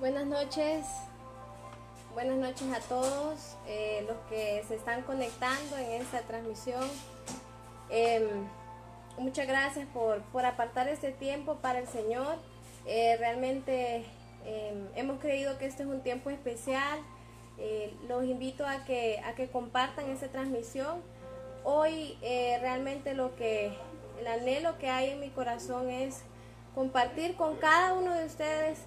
Buenas noches a todos los que se están conectando en esta transmisión. Muchas gracias por apartar este tiempo para el Señor. Realmente hemos creído que este es un tiempo especial. Los invito a que compartan esta transmisión. Hoy realmente el anhelo que hay en mi corazón es compartir con cada uno de ustedes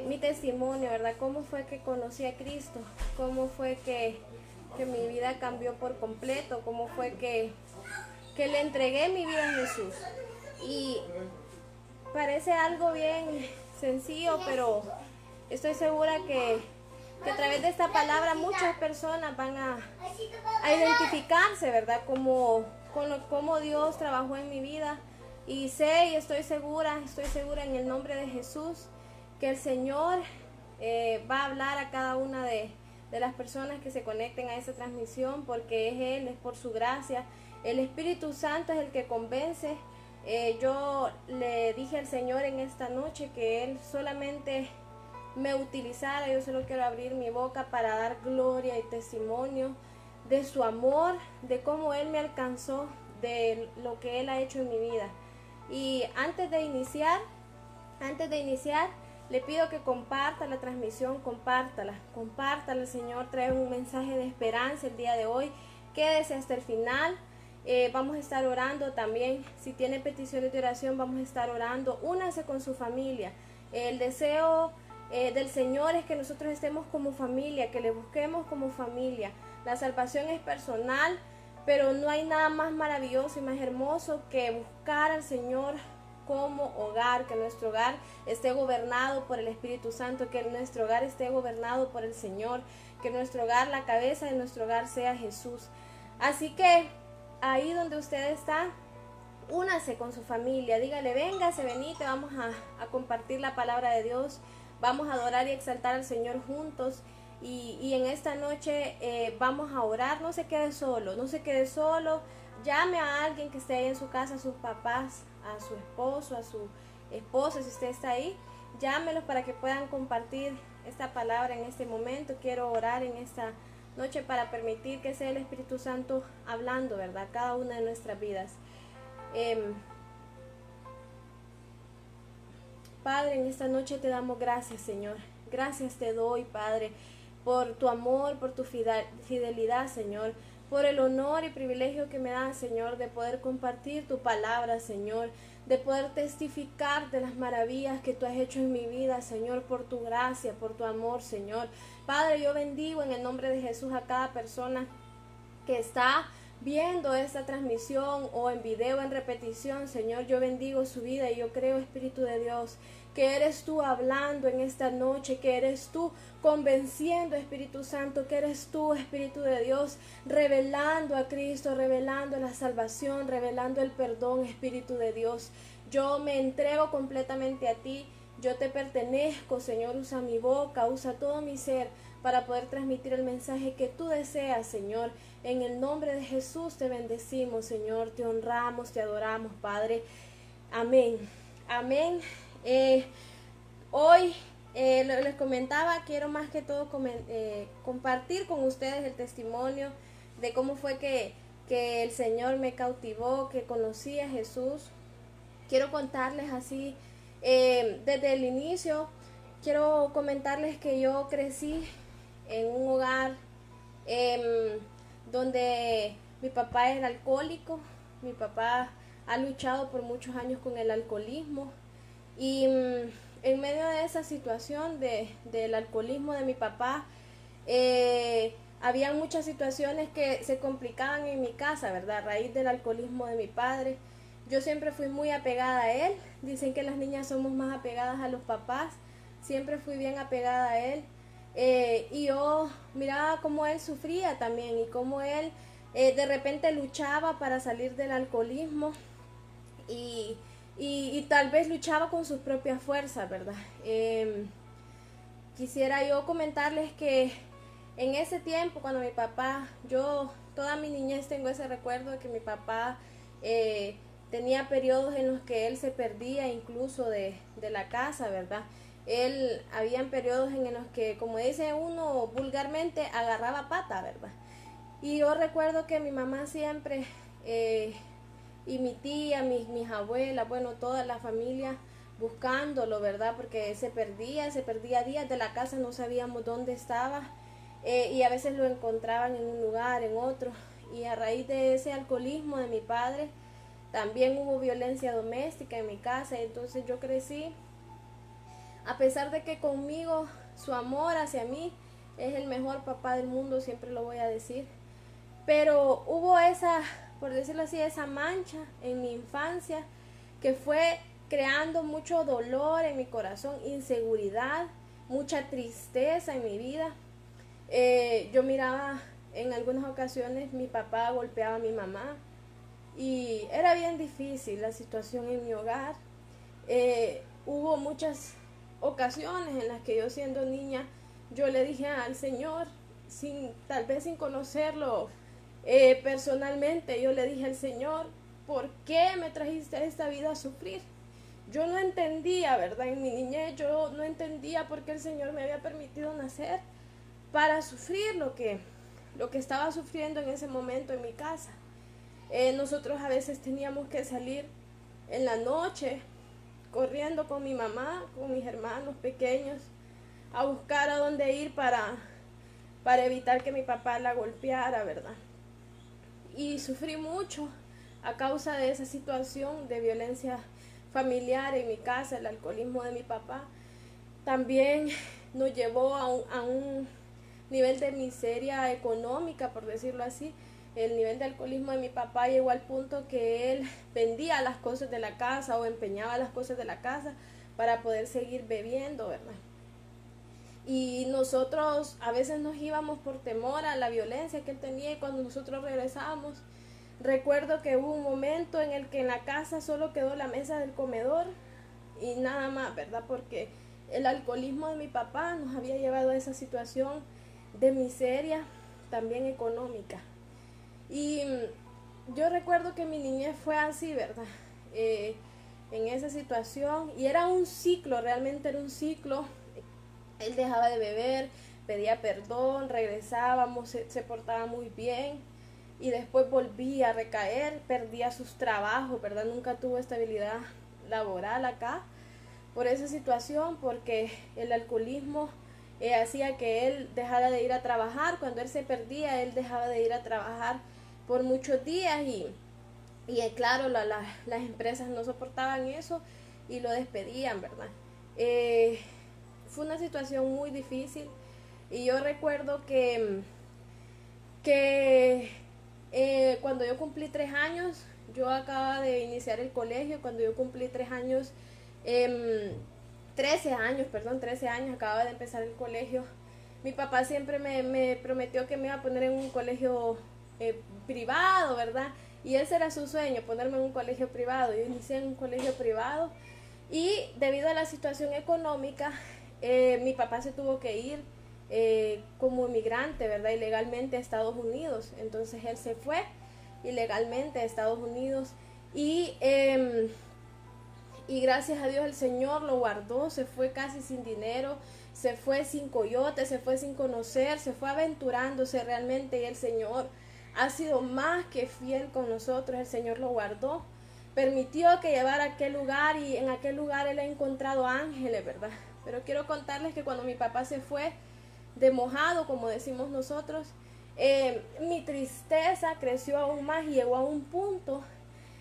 mi testimonio, ¿verdad? Cómo fue que conocí a Cristo, cómo fue que mi vida cambió por completo, cómo fue que le entregué mi vida a Jesús. Y parece algo bien sencillo, pero estoy segura que a través de esta palabra muchas personas van a identificarse, ¿verdad? Como Dios trabajó en mi vida. Y sé y estoy segura en el nombre de Jesús que el Señor va a hablar a cada una de las personas que se conecten a esta transmisión, porque es Él, es por su gracia. El Espíritu Santo es el que convence. Yo le dije al Señor en esta noche que Él solamente me utilizara. Yo solo quiero abrir mi boca para dar gloria y testimonio de su amor, de cómo Él me alcanzó, de lo que Él ha hecho en mi vida. Y antes de iniciar, le pido que comparta la transmisión, compártala. El Señor trae un mensaje de esperanza el día de hoy. Quédese hasta el final. Vamos a estar orando también. Si tiene peticiones de oración, vamos a estar orando. Únase con su familia. El deseo del Señor es que nosotros estemos como familia, que le busquemos como familia. La salvación es personal, pero no hay nada más maravilloso y más hermoso que buscar al Señor como hogar, que nuestro hogar esté gobernado por el Espíritu Santo, que nuestro hogar esté gobernado por el Señor, que nuestro hogar, la cabeza de nuestro hogar sea Jesús. Así que ahí donde usted está, únase con su familia, dígale, véngase, venite, vamos a compartir la palabra de Dios, vamos a adorar y exaltar al Señor juntos. Y en esta noche vamos a orar. No se quede solo, llame a alguien que esté ahí en su casa, a sus papás, a su esposo, a su esposa, si usted está ahí, llámelos para que puedan compartir esta palabra en este momento. Quiero orar en esta noche para permitir que sea el Espíritu Santo hablando, ¿verdad? Cada una de nuestras vidas. Padre, en esta noche te damos gracias, Señor. Gracias te doy, Padre, por tu amor, por tu fidelidad, Señor, por el honor y privilegio que me das, Señor, de poder compartir tu palabra, Señor, de poder testificar de las maravillas que tú has hecho en mi vida, Señor, por tu gracia, por tu amor, Señor. Padre, yo bendigo en el nombre de Jesús a cada persona que está viendo esta transmisión o en video, en repetición, Señor. Yo bendigo su vida y yo creo, Espíritu de Dios, que eres tú hablando en esta noche, que eres tú convenciendo, Espíritu Santo, que eres tú, Espíritu de Dios, revelando a Cristo, revelando la salvación, revelando el perdón, Espíritu de Dios. Yo me entrego completamente a ti, yo te pertenezco, Señor. Usa mi boca, usa todo mi ser para poder transmitir el mensaje que tú deseas, Señor. En el nombre de Jesús te bendecimos, Señor, te honramos, te adoramos, Padre. Amén. Amén. Hoy les comentaba, quiero más que todo compartir con ustedes el testimonio de cómo fue que el Señor me cautivó, que conocí a Jesús. Quiero contarles así, desde el inicio, quiero comentarles que yo crecí en un hogar donde mi papá era alcohólico. Mi papá ha luchado por muchos años con el alcoholismo y en medio de esa situación del alcoholismo de mi papá, había muchas situaciones que se complicaban en mi casa, ¿verdad? A raíz del alcoholismo de mi padre. Yo siempre fui muy apegada a él. Dicen que las niñas somos más apegadas a los papás. Siempre fui bien apegada a él. Y yo miraba cómo él sufría también y cómo él de repente luchaba para salir del alcoholismo y tal vez luchaba con sus propias fuerzas, ¿verdad? Quisiera yo comentarles que en ese tiempo, cuando mi papá, yo toda mi niñez tengo ese recuerdo de que mi papá tenía periodos en los que él se perdía incluso de la casa, ¿verdad? él, habían periodos en los que, como dice uno vulgarmente, agarraba pata, ¿verdad? Y yo recuerdo que mi mamá siempre, y mi tía, mis abuelas, bueno, toda la familia buscándolo, ¿verdad? Porque se perdía días de la casa, no sabíamos dónde estaba, y a veces lo encontraban en un lugar, en otro. Y a raíz de ese alcoholismo de mi padre, también hubo violencia doméstica en mi casa, entonces yo crecí, a pesar de que conmigo su amor hacia mí es el mejor papá del mundo, siempre lo voy a decir, pero hubo esa, por decirlo así, esa mancha en mi infancia que fue creando mucho dolor en mi corazón, inseguridad, mucha tristeza en mi vida. Yo miraba en algunas ocasiones mi papá golpeaba a mi mamá y era bien difícil la situación en mi hogar. Hubo muchas ocasiones en las que yo, siendo niña, yo le dije al Señor, tal vez sin conocerlo personalmente, yo le dije al Señor, ¿por qué me trajiste a esta vida a sufrir? Yo no entendía, ¿verdad? En mi niñez yo no entendía por qué el Señor me había permitido nacer para sufrir lo que estaba sufriendo en ese momento en mi casa. Nosotros a veces teníamos que salir en la noche corriendo con mi mamá, con mis hermanos pequeños, a buscar a dónde ir para evitar que mi papá la golpeara, ¿verdad? Y sufrí mucho a causa de esa situación de violencia familiar en mi casa, el alcoholismo de mi papá. También nos llevó a un nivel de miseria económica, por decirlo así. El nivel de alcoholismo de mi papá llegó al punto que él vendía las cosas de la casa o empeñaba las cosas de la casa para poder seguir bebiendo, ¿verdad? Y nosotros a veces nos íbamos por temor a la violencia que él tenía, y cuando nosotros regresábamos, recuerdo que hubo un momento en el que en la casa solo quedó la mesa del comedor y nada más, ¿verdad? Porque el alcoholismo de mi papá nos había llevado a esa situación de miseria, también económica. Y yo recuerdo que mi niñez fue así, ¿verdad? En esa situación, y era un ciclo, realmente era un ciclo. Él dejaba de beber, pedía perdón, regresábamos, se portaba muy bien y después volvía a recaer, perdía sus trabajos, ¿verdad? Nunca tuvo estabilidad laboral acá por esa situación, porque el alcoholismo hacía que él dejara de ir a trabajar. Cuando él se perdía, él dejaba de ir a trabajar por muchos días y claro, las empresas no soportaban eso y lo despedían, ¿verdad? Fue una situación muy difícil y yo recuerdo que cuando yo cumplí 3 años, yo acababa de iniciar el colegio. Cuando yo cumplí 3 años, 13 años, acababa de empezar el colegio. Mi papá siempre me prometió que me iba a poner en un colegio privado, ¿verdad? Y ese era su sueño, ponerme en un colegio privado. Yo inicié en un colegio privado y debido a la situación económica, mi papá se tuvo que ir como inmigrante, ¿verdad? Ilegalmente a Estados Unidos. Entonces él se fue ilegalmente a Estados Unidos y gracias a Dios el Señor lo guardó. Se fue casi sin dinero, se fue sin coyote, se fue sin conocer, se fue aventurándose realmente, y el Señor ha sido más que fiel con nosotros. El Señor lo guardó, permitió que llevara a aquel lugar, y en aquel lugar él ha encontrado ángeles, ¿verdad? Pero quiero contarles que cuando mi papá se fue de mojado, como decimos nosotros, mi tristeza creció aún más y llegó a un punto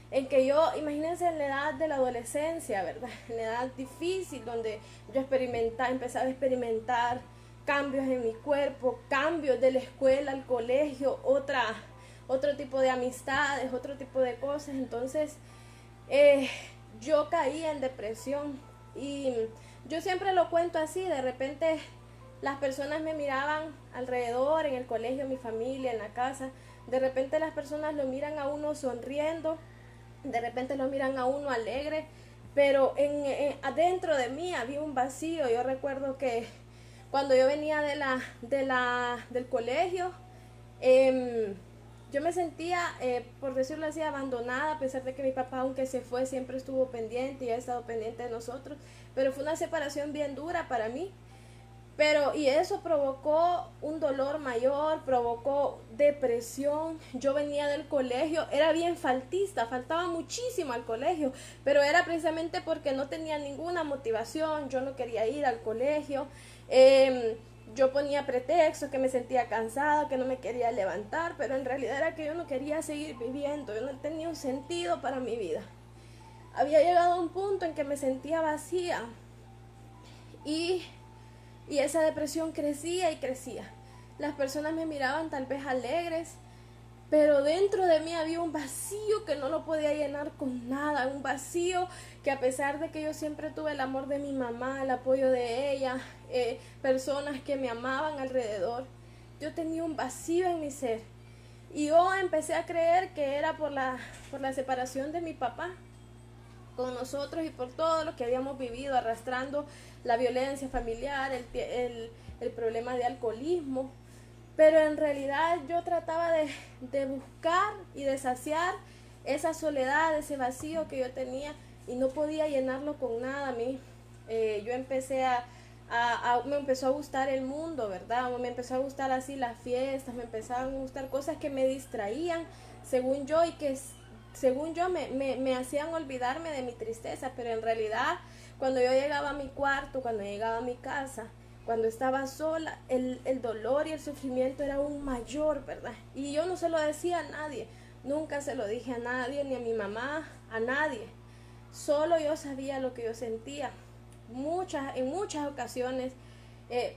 en que yo, imagínense, en la edad de la adolescencia, ¿verdad? En la edad difícil donde yo empezaba a experimentar cambios en mi cuerpo, cambios de la escuela al colegio, otro tipo de amistades, otro tipo de cosas. Entonces yo caí en depresión y yo siempre lo cuento así. De repente las personas me miraban alrededor, en el colegio, mi familia, en la casa. De repente las personas lo miran a uno sonriendo, de repente lo miran a uno alegre, pero adentro de mí había un vacío. Yo recuerdo que cuando yo venía del colegio, yo me sentía, por decirlo así, abandonada, a pesar de que mi papá, aunque se fue, siempre estuvo pendiente y ha estado pendiente de nosotros, pero fue una separación bien dura para mí. Pero, y eso provocó un dolor mayor, provocó depresión. Yo venía del colegio, era bien faltista, faltaba muchísimo al colegio, pero era precisamente porque no tenía ninguna motivación, yo no quería ir al colegio. Yo ponía pretextos, que me sentía cansada, que no me quería levantar, pero en realidad era que yo no quería seguir viviendo, yo no tenía un sentido para mi vida. Había llegado a un punto en que me sentía vacía y y esa depresión crecía y crecía. Las personas me miraban tal vez alegres, pero dentro de mí había un vacío que no lo podía llenar con nada, un vacío que a pesar de que yo siempre tuve el amor de mi mamá, el apoyo de ella, personas que me amaban alrededor, yo tenía un vacío en mi ser. Y yo empecé a creer que era por la separación de mi papá con nosotros y por todo lo que habíamos vivido, arrastrando la violencia familiar, el problema de alcoholismo. Pero en realidad yo trataba de buscar y de saciar esa soledad, ese vacío que yo tenía y no podía llenarlo con nada. A mí, yo empecé me empezó a gustar el mundo, ¿verdad? Me empezó a gustar así las fiestas, me empezaban a gustar cosas que me distraían, según yo, y que según yo me hacían olvidarme de mi tristeza, pero en realidad cuando yo llegaba a mi cuarto, cuando llegaba a mi casa, cuando estaba sola, el dolor y el sufrimiento era aún mayor, ¿verdad? Y yo no se lo decía a nadie, nunca se lo dije a nadie, ni a mi mamá, a nadie. Solo yo sabía lo que yo sentía. En muchas ocasiones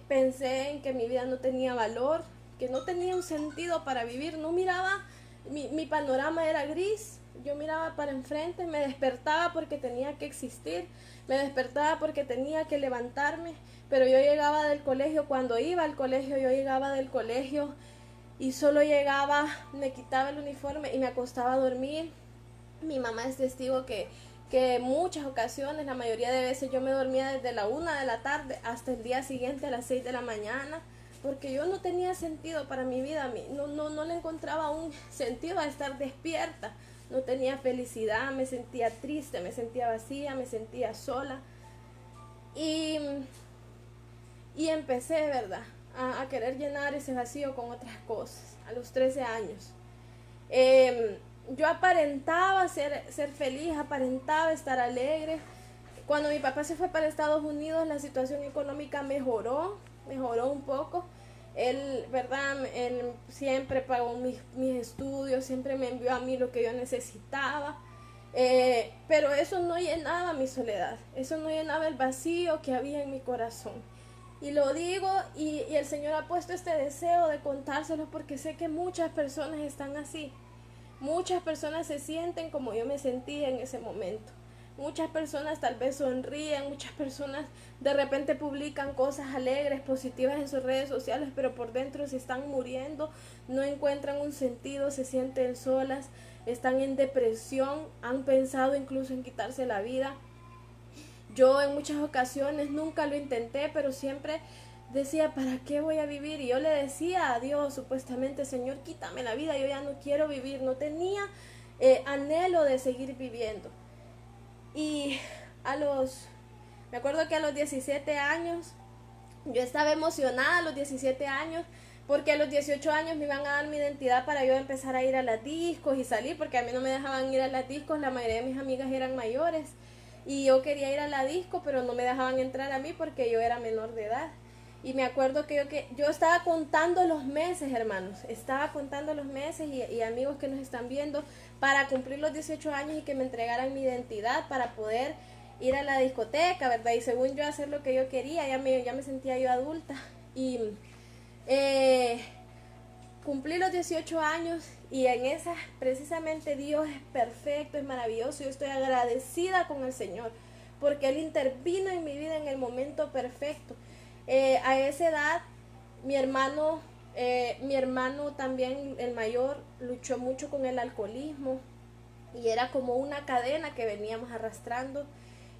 pensé en que mi vida no tenía valor, que no tenía un sentido para vivir, no miraba, mi panorama era gris, yo miraba para enfrente, me despertaba porque tenía que existir, me despertaba porque tenía que levantarme, pero yo llegaba del colegio, cuando iba al colegio, yo llegaba del colegio y solo llegaba, me quitaba el uniforme y me acostaba a dormir. Mi mamá es testigo que en muchas ocasiones, la mayoría de veces yo me dormía desde la 1 de la tarde hasta el día siguiente a las 6 de la mañana, porque yo no tenía sentido para mi vida, no le encontraba un sentido a estar despierta, no tenía felicidad, me sentía triste, me sentía vacía, me sentía sola y, y empecé, ¿verdad?, a querer llenar ese vacío con otras cosas a los 13 años. Yo aparentaba ser feliz, aparentaba estar alegre. Cuando mi papá se fue para Estados Unidos, la situación económica mejoró un poco. Él, ¿verdad? Él siempre pagó mis estudios, siempre me envió a mí lo que yo necesitaba. Pero eso no llenaba mi soledad, eso no llenaba el vacío que había en mi corazón. Y lo digo y el Señor ha puesto este deseo de contárselo porque sé que muchas personas están así. Muchas personas se sienten como yo me sentía en ese momento. Muchas personas tal vez sonríen, muchas personas de repente publican cosas alegres, positivas en sus redes sociales, pero por dentro se están muriendo, no encuentran un sentido, se sienten solas, están en depresión, han pensado incluso en quitarse la vida. Yo en muchas ocasiones nunca lo intenté, pero siempre decía, ¿para qué voy a vivir? Y yo le decía a Dios, supuestamente, Señor, quítame la vida, yo ya no quiero vivir, no tenía anhelo de seguir viviendo. Y me acuerdo que a los 17 años, yo estaba emocionada a los 17 años, porque a los 18 años me iban a dar mi identidad para yo empezar a ir a las discos y salir, porque a mí no me dejaban ir a las discos, la mayoría de mis amigas eran mayores, y yo quería ir a la disco, pero no me dejaban entrar a mí porque yo era menor de edad. Y me acuerdo que yo estaba contando los meses, hermanos, estaba contando los meses y amigos que nos están viendo para cumplir los 18 años y que me entregaran mi identidad para poder ir a la discoteca, ¿verdad? Y según yo hacer lo que yo quería, ya me sentía yo adulta. Y cumplí los 18 años y en esas precisamente Dios es perfecto, es maravilloso. Yo estoy agradecida con el Señor porque Él intervino en mi vida en el momento perfecto. A esa edad mi hermano también, el mayor, luchó mucho con el alcoholismo y era como una cadena que veníamos arrastrando.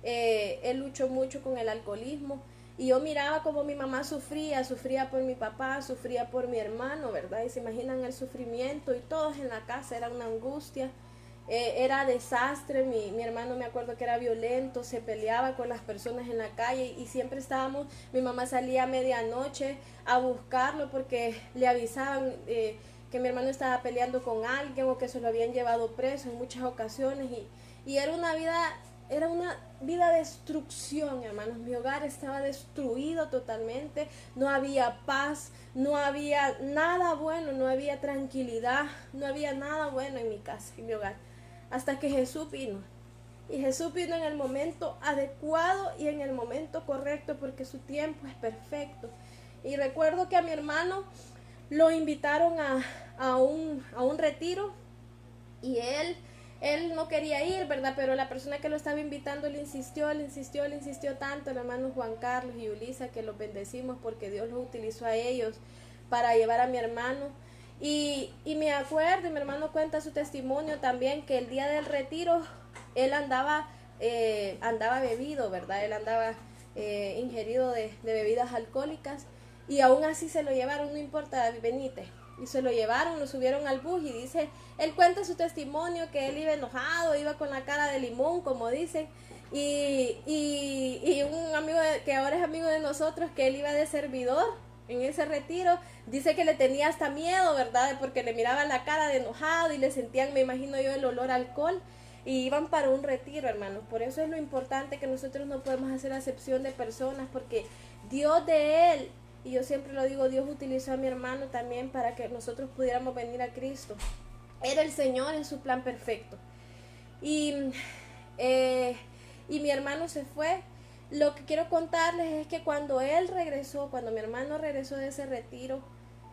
Él luchó mucho con el alcoholismo Y yo miraba como mi mamá sufría por mi papá, sufría por mi hermano, ¿verdad? Y se imaginan el sufrimiento y todos en la casa, era una angustia. Era desastre, mi hermano me acuerdo que era violento, se peleaba con las personas en la calle y siempre estábamos, mi mamá salía a medianoche a buscarlo porque le avisaban que mi hermano estaba peleando con alguien o que se lo habían llevado preso en muchas ocasiones y era una vida de destrucción, hermanos. Mi hogar estaba destruido totalmente, no había paz, no había nada bueno, no había tranquilidad, no había nada bueno en mi casa, en mi hogar. Hasta que Jesús vino. Y Jesús vino en el momento adecuado y en el momento correcto porque su tiempo es perfecto. Y recuerdo que a mi hermano lo invitaron a un retiro y él no quería ir, ¿verdad? Pero la persona que lo estaba invitando le insistió tanto, el hermano Juan Carlos y Ulisa, que los bendecimos porque Dios los utilizó a ellos para llevar a mi hermano. Y me acuerdo, y mi hermano cuenta su testimonio también, que el día del retiro él andaba bebido, ¿verdad? Él andaba ingerido de bebidas alcohólicas y aún así se lo llevaron, no importa, venite. Y se lo llevaron, lo subieron al bus y dice, él cuenta su testimonio que él iba enojado, iba con la cara de limón, como dicen, y un amigo que ahora es amigo de nosotros, que él iba de servidor en ese retiro, dice que le tenía hasta miedo, ¿verdad? Porque le miraban la cara de enojado y le sentían, me imagino yo, el olor a alcohol y iban para un retiro, hermanos. Por eso es lo importante que nosotros no podemos hacer acepción de personas, porque Dios de él, y yo siempre lo digo, Dios utilizó a mi hermano también para que nosotros pudiéramos venir a Cristo. Era el Señor en su plan perfecto. Y mi hermano se fue. Lo que quiero contarles es que cuando mi hermano regresó de ese retiro,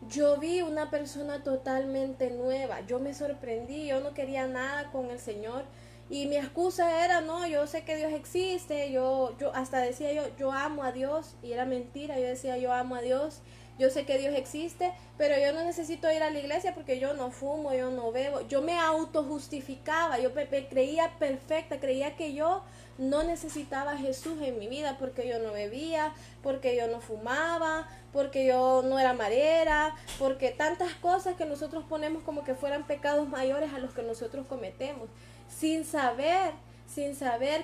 yo vi una persona totalmente nueva. Yo me sorprendí, yo no quería nada con el Señor. Y mi excusa era, no, yo sé que Dios existe, yo hasta decía yo amo a Dios, y era mentira, yo decía yo amo a Dios, yo sé que Dios existe, pero yo no necesito ir a la iglesia porque yo no fumo, yo no bebo, yo me autojustificaba, yo me creía perfecta, creía que yo no necesitaba a Jesús en mi vida porque yo no bebía, porque yo no fumaba, porque yo no era marera, porque tantas cosas que nosotros ponemos como que fueran pecados mayores a los que nosotros cometemos, sin saber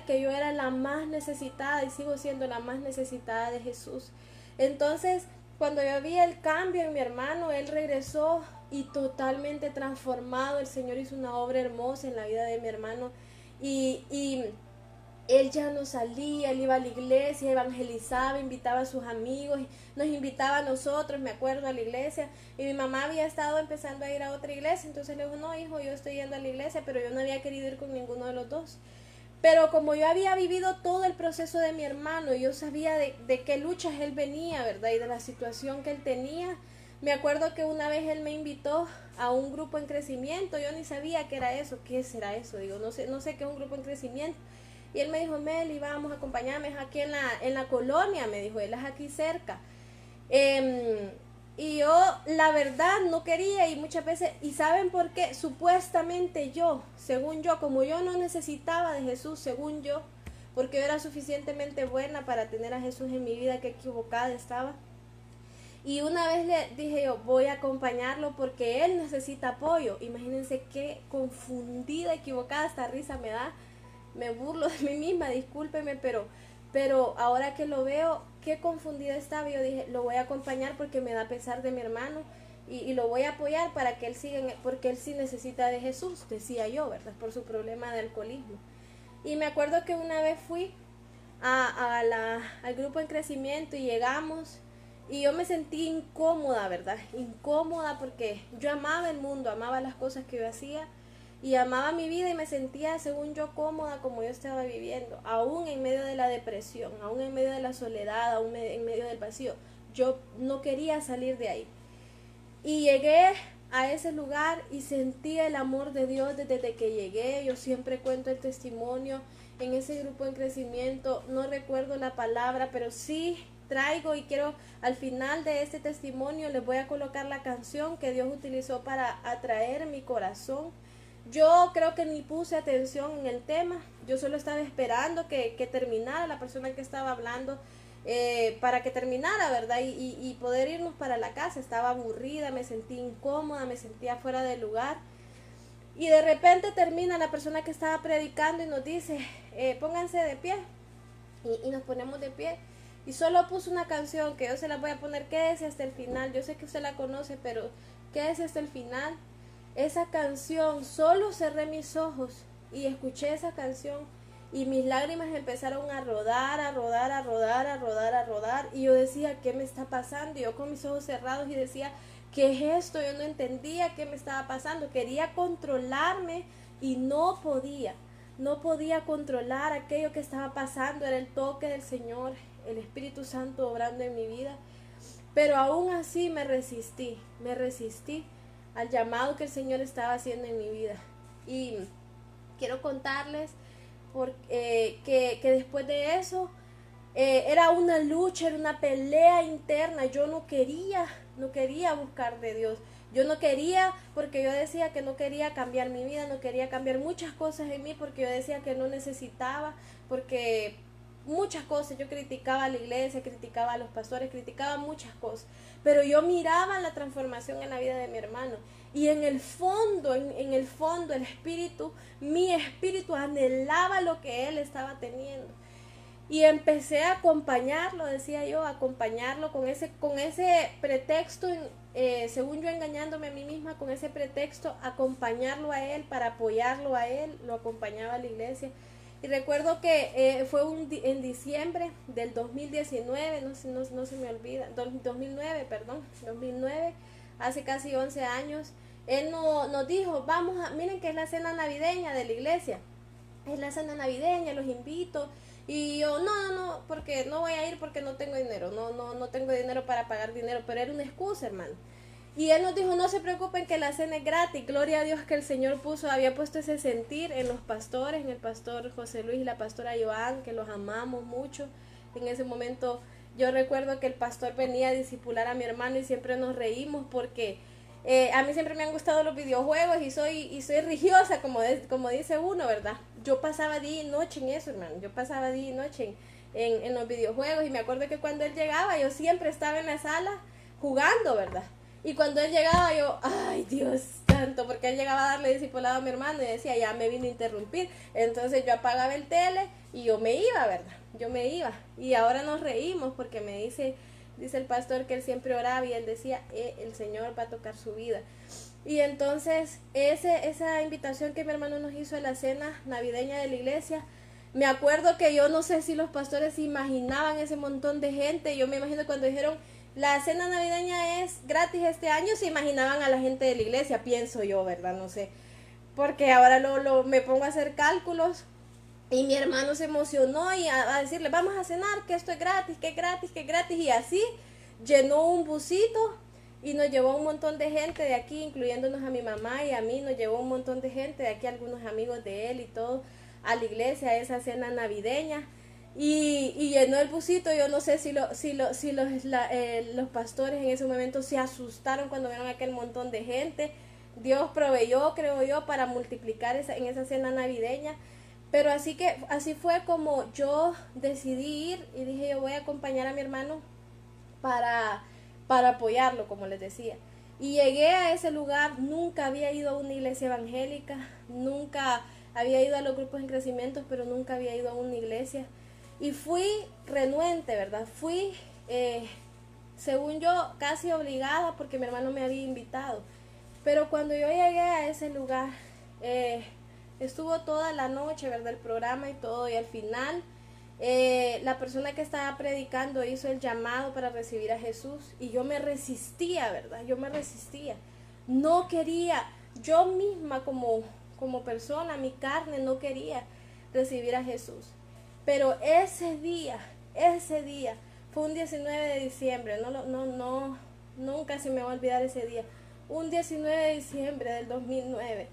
que yo era la más necesitada y sigo siendo la más necesitada de Jesús. Entonces, cuando yo vi el cambio en mi hermano, él regresó y totalmente transformado. El Señor hizo una obra hermosa en la vida de mi hermano y él ya no salía, él iba a la iglesia, evangelizaba, invitaba a sus amigos, nos invitaba a nosotros, me acuerdo, a la iglesia, y mi mamá había estado empezando a ir a otra iglesia, entonces le dijo, no hijo, yo estoy yendo a la iglesia, pero yo no había querido ir con ninguno de los dos. Pero como yo había vivido todo el proceso de mi hermano, yo sabía de qué luchas él venía, ¿verdad? Y de la situación que él tenía. Me acuerdo que una vez él me invitó a un grupo en crecimiento, yo ni sabía qué era eso, qué será eso, digo, no sé qué es un grupo en crecimiento. Y él me dijo, Meli, vamos, acompáñame, es aquí en la colonia, me dijo, él es aquí cerca. Y yo, la verdad, no quería y muchas veces, ¿y saben por qué? Supuestamente yo, según yo, como yo no necesitaba de Jesús, según yo, porque yo era suficientemente buena para tener a Jesús en mi vida, qué equivocada estaba. Y una vez le dije yo, voy a acompañarlo porque él necesita apoyo. Imagínense qué confundida, equivocada, esta risa me da. Me burlo de mí misma, discúlpeme, pero ahora que lo veo, qué confundida estaba. Yo dije, lo voy a acompañar porque me da pesar de mi hermano y lo voy a apoyar para que él siga, porque él sí necesita de Jesús, decía yo, ¿verdad? Por su problema de alcoholismo. Y me acuerdo que una vez fui al grupo en crecimiento y llegamos y yo me sentí incómoda, ¿verdad? Incómoda porque yo amaba el mundo, amaba las cosas que yo hacía y amaba mi vida y me sentía, según yo, cómoda como yo estaba viviendo, aún en medio de la depresión, aún en medio de la soledad, aún en medio del vacío. Yo no quería salir de ahí. Y llegué a ese lugar y sentí el amor de Dios desde que llegué. Yo siempre cuento el testimonio en ese grupo en crecimiento. No recuerdo la palabra, pero sí traigo y quiero, al final de este testimonio les voy a colocar la canción que Dios utilizó para atraer mi corazón. Yo creo que ni puse atención en el tema, yo solo estaba esperando que terminara la persona que estaba hablando para que terminara, ¿verdad? Y poder irnos para la casa. Estaba aburrida, me sentí incómoda, me sentía fuera del lugar. Y de repente termina la persona que estaba predicando y nos dice, pónganse de pie. Y nos ponemos de pie. Y solo puso una canción que yo se la voy a poner, quédese hasta el final. Yo sé que usted la conoce, pero quédese hasta el final. Esa canción, solo cerré mis ojos y escuché esa canción y mis lágrimas empezaron a rodar, a rodar, a rodar, a rodar, a rodar. Y yo decía, ¿qué me está pasando? Y yo con mis ojos cerrados y decía, ¿qué es esto? Yo no entendía qué me estaba pasando. Quería controlarme y no podía. No podía controlar aquello que estaba pasando. Era el toque del Señor, el Espíritu Santo obrando en mi vida. Pero aún así me resistí al llamado que el Señor estaba haciendo en mi vida. Y quiero contarles que después de eso era una lucha, era una pelea interna. Yo no quería buscar de Dios. Yo no quería, porque yo decía que no quería cambiar mi vida, no quería cambiar muchas cosas en mí, porque yo decía que no necesitaba, porque muchas cosas, yo criticaba a la iglesia, criticaba a los pastores, criticaba muchas cosas, pero yo miraba la transformación en la vida de mi hermano, y en el fondo, en el fondo, mi espíritu anhelaba lo que él estaba teniendo. Y empecé a acompañarlo, decía yo, acompañarlo con ese pretexto, según yo engañándome a mí misma, con ese pretexto, acompañarlo a él, para apoyarlo a él, lo acompañaba a la iglesia. Y recuerdo que fue en diciembre del 2019, no se me olvida, 2009, hace casi 11 años, él nos dijo, miren que es la cena navideña de la iglesia, es la cena navideña, los invito. Y yo, no, porque no voy a ir porque no tengo dinero, no tengo dinero para pagar dinero, pero era una excusa, hermano. Y él nos dijo, no se preocupen que la cena es gratis. Gloria a Dios que el Señor había puesto ese sentir en los pastores, en el pastor José Luis y la pastora Joan, que los amamos mucho. En ese momento yo recuerdo que el pastor venía a discipular a mi hermano y siempre nos reímos porque a mí siempre me han gustado los videojuegos y soy religiosa, como dice uno, ¿verdad? Yo pasaba día y noche en eso, hermano. Yo pasaba día y noche en los videojuegos, y me acuerdo que cuando él llegaba yo siempre estaba en la sala jugando, ¿verdad? Y cuando él llegaba yo, ay Dios santo, porque él llegaba a darle discipulado a mi hermano y decía, ya me vino a interrumpir. Entonces yo apagaba el tele y yo me iba, ¿verdad? Yo me iba. Y ahora nos reímos porque me dice el pastor que él siempre oraba y él decía, el Señor va a tocar su vida. Y entonces esa invitación que mi hermano nos hizo a la cena navideña de la iglesia, me acuerdo que yo no sé si los pastores se imaginaban ese montón de gente. Yo me imagino cuando dijeron, la cena navideña es gratis este año, se imaginaban a la gente de la iglesia, pienso yo, ¿verdad? No sé, porque ahora me pongo a hacer cálculos. Y mi hermano se emocionó y a decirle, vamos a cenar, que esto es gratis, que es gratis, que es gratis. Y así llenó un busito y nos llevó un montón de gente de aquí, incluyéndonos a mi mamá y a mí. Nos llevó un montón de gente de aquí, algunos amigos de él y todo, a la iglesia, a esa cena navideña. Y llenó el busito. Yo no sé si los pastores en ese momento se asustaron cuando vieron aquel montón de gente. Dios proveyó, creo yo, para multiplicar en esa cena navideña. Pero así fue como yo decidí ir y dije, yo voy a acompañar a mi hermano para apoyarlo, como les decía. Y llegué a ese lugar, nunca había ido a una iglesia evangélica, nunca había ido a los grupos en crecimiento, pero nunca había ido a una iglesia. Y fui renuente, ¿verdad? Fui, según yo, casi obligada porque mi hermano me había invitado. Pero cuando yo llegué a ese lugar, estuvo toda la noche, ¿verdad? El programa y todo, y al final la persona que estaba predicando hizo el llamado para recibir a Jesús y yo me resistía, ¿verdad? Yo me resistía. No quería, yo misma como persona, mi carne no quería recibir a Jesús. Pero ese día, fue un 19 de diciembre, nunca se me va a olvidar ese día. Un 19 de diciembre del 2009.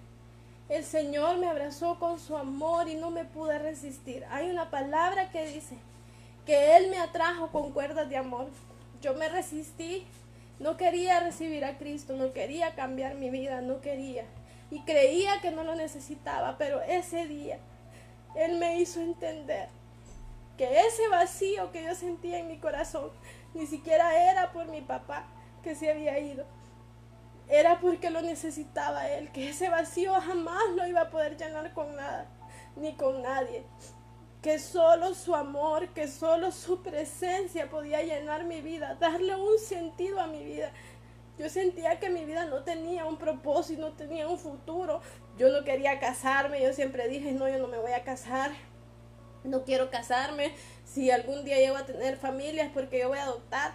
El Señor me abrazó con su amor y no me pude resistir. Hay una palabra que dice que Él me atrajo con cuerdas de amor. Yo me resistí, no quería recibir a Cristo, no quería cambiar mi vida, no quería. Y creía que no lo necesitaba, pero ese día Él me hizo entender que ese vacío que yo sentía en mi corazón ni siquiera era por mi papá que se había ido, era porque lo necesitaba él, que ese vacío jamás lo iba a poder llenar con nada, ni con nadie, que solo su amor, que solo su presencia podía llenar mi vida, darle un sentido a mi vida. Yo sentía que mi vida no tenía un propósito, no tenía un futuro. Yo no quería casarme, yo siempre dije, no, yo no me voy a casar, no quiero casarme. Si algún día llego a tener familia es porque yo voy a adoptar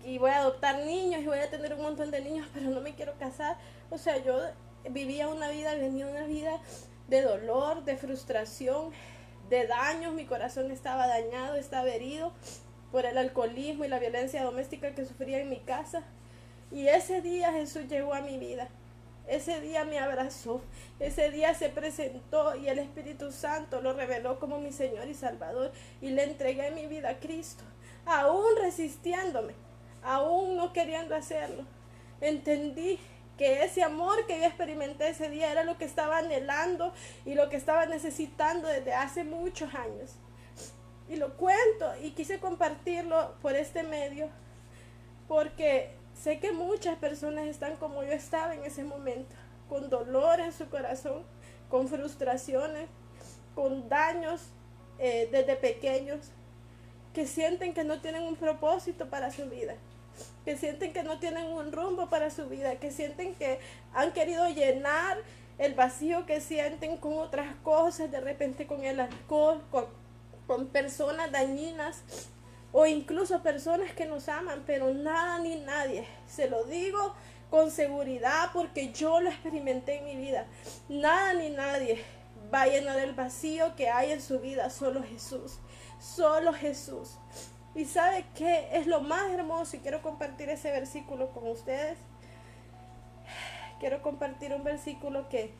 y voy a adoptar niños y voy a tener un montón de niños, pero no me quiero casar. O sea, yo venía una vida de dolor, de frustración, de daños. Mi corazón estaba dañado, estaba herido por el alcoholismo y la violencia doméstica que sufría en mi casa. Y ese día Jesús llegó a mi vida. Ese día me abrazó, ese día se presentó y el Espíritu Santo lo reveló como mi Señor y Salvador, y le entregué mi vida a Cristo, aún resistiéndome, aún no queriendo hacerlo. Entendí que ese amor que yo experimenté ese día era lo que estaba anhelando y lo que estaba necesitando desde hace muchos años. Y lo cuento y quise compartirlo por este medio porque sé que muchas personas están como yo estaba en ese momento, con dolor en su corazón, con frustraciones, con daños desde pequeños, que sienten que no tienen un propósito para su vida, que sienten que no tienen un rumbo para su vida, que sienten que han querido llenar el vacío que sienten con otras cosas, de repente con el alcohol, con personas dañinas, o incluso personas que nos aman, pero nada ni nadie, se lo digo con seguridad porque yo lo experimenté en mi vida, nada ni nadie va a llenar el vacío que hay en su vida, solo Jesús, solo Jesús. Y ¿sabe qué es lo más hermoso? Y quiero compartir ese versículo con ustedes. Quiero compartir un versículo que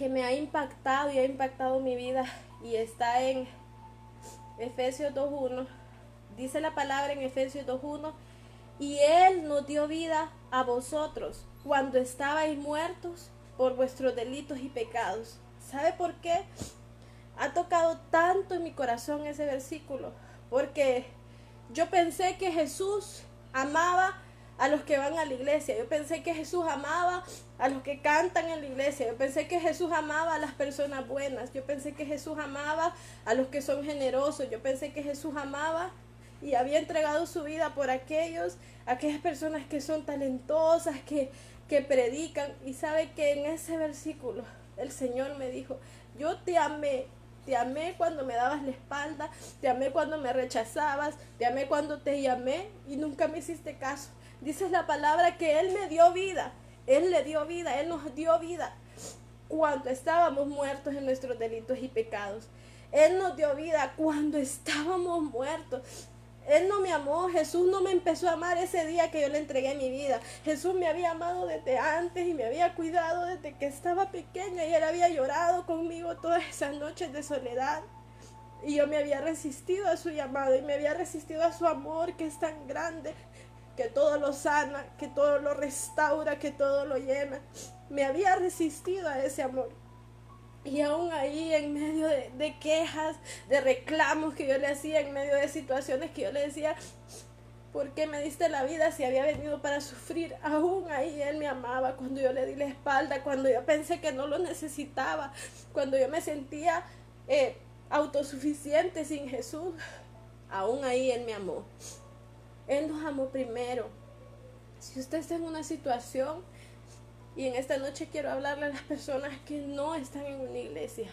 me ha impactado y ha impactado mi vida, y está en Efesios 2.1. Dice la palabra en Efesios 2.1: y Él nos dio vida a vosotros cuando estabais muertos por vuestros delitos y pecados. ¿Sabe por qué ha tocado tanto en mi corazón ese versículo? Porque yo pensé que Jesús amaba a los que van a la iglesia, yo pensé que Jesús amaba a los que cantan en la iglesia, yo pensé que Jesús amaba a las personas buenas, yo pensé que Jesús amaba a los que son generosos, yo pensé que Jesús amaba y había entregado su vida por aquellas personas que son talentosas, que predican. Y sabe que en ese versículo el Señor me dijo: yo te amé cuando me dabas la espalda, te amé cuando me rechazabas, te amé cuando te llamé y nunca me hiciste caso. Dice la palabra que Él me dio vida, Él le dio vida, Él nos dio vida cuando estábamos muertos en nuestros delitos y pecados. Él nos dio vida cuando estábamos muertos. Él no me amó, Jesús no me empezó a amar ese día que yo le entregué mi vida. Jesús me había amado desde antes y me había cuidado desde que estaba pequeña, y Él había llorado conmigo todas esas noches de soledad. Y yo me había resistido a su llamado y me había resistido a su amor, que es tan grande, que todo lo sana, que todo lo restaura, que todo lo llena. Me había resistido a ese amor. Y aún ahí, en medio de quejas, de reclamos que yo le hacía, en medio de situaciones que yo le decía: ¿por qué me diste la vida si había venido para sufrir? Aún ahí Él me amaba cuando yo le di la espalda, cuando yo pensé que no lo necesitaba, cuando yo me sentía autosuficiente sin Jesús. Aún ahí Él me amó. Él nos amó primero. Si usted está en una situación, y en esta noche quiero hablarle a las personas que no están en una iglesia,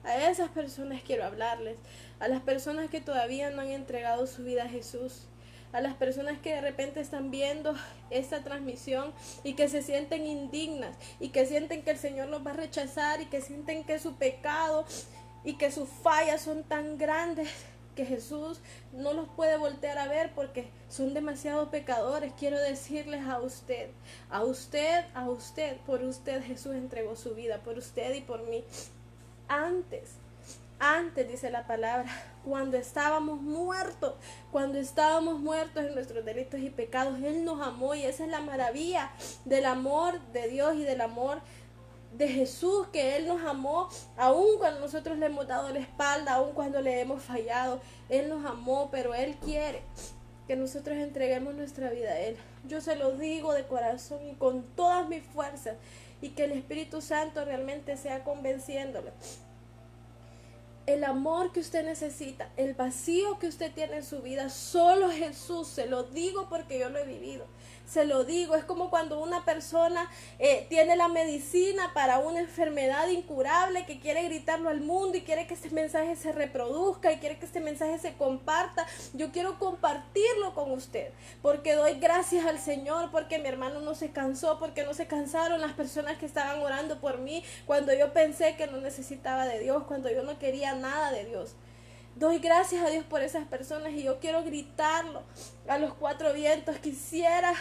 a esas personas quiero hablarles, a las personas que todavía no han entregado su vida a Jesús, a las personas que de repente están viendo esta transmisión y que se sienten indignas y que sienten que el Señor los va a rechazar y que sienten que su pecado y que sus fallas son tan grandes que Jesús no los puede voltear a ver porque son demasiados pecadores. Quiero decirles a usted, por usted Jesús entregó su vida, por usted y por mí. Antes dice la palabra, cuando estábamos muertos en nuestros delitos y pecados, Él nos amó. Y esa es la maravilla del amor de Dios y del amor de Jesús, que Él nos amó, aun cuando nosotros le hemos dado la espalda, aun cuando le hemos fallado. Él nos amó, pero Él quiere que nosotros entreguemos nuestra vida a Él. Yo se lo digo de corazón y con todas mis fuerzas, y que el Espíritu Santo realmente sea convenciéndolo. El amor que usted necesita, el vacío que usted tiene en su vida, solo Jesús, se lo digo porque yo lo he vivido. Se lo digo, es como cuando una persona tiene la medicina para una enfermedad incurable, que quiere gritarlo al mundo y quiere que este mensaje se reproduzca y quiere que este mensaje se comparta. Yo quiero compartirlo con usted, porque doy gracias al Señor, porque mi hermano no se cansó, porque no se cansaron las personas que estaban orando por mí cuando yo pensé que no necesitaba de Dios, cuando yo no quería nada de Dios. Doy gracias a Dios por esas personas y yo quiero gritarlo a los cuatro vientos. Quisiera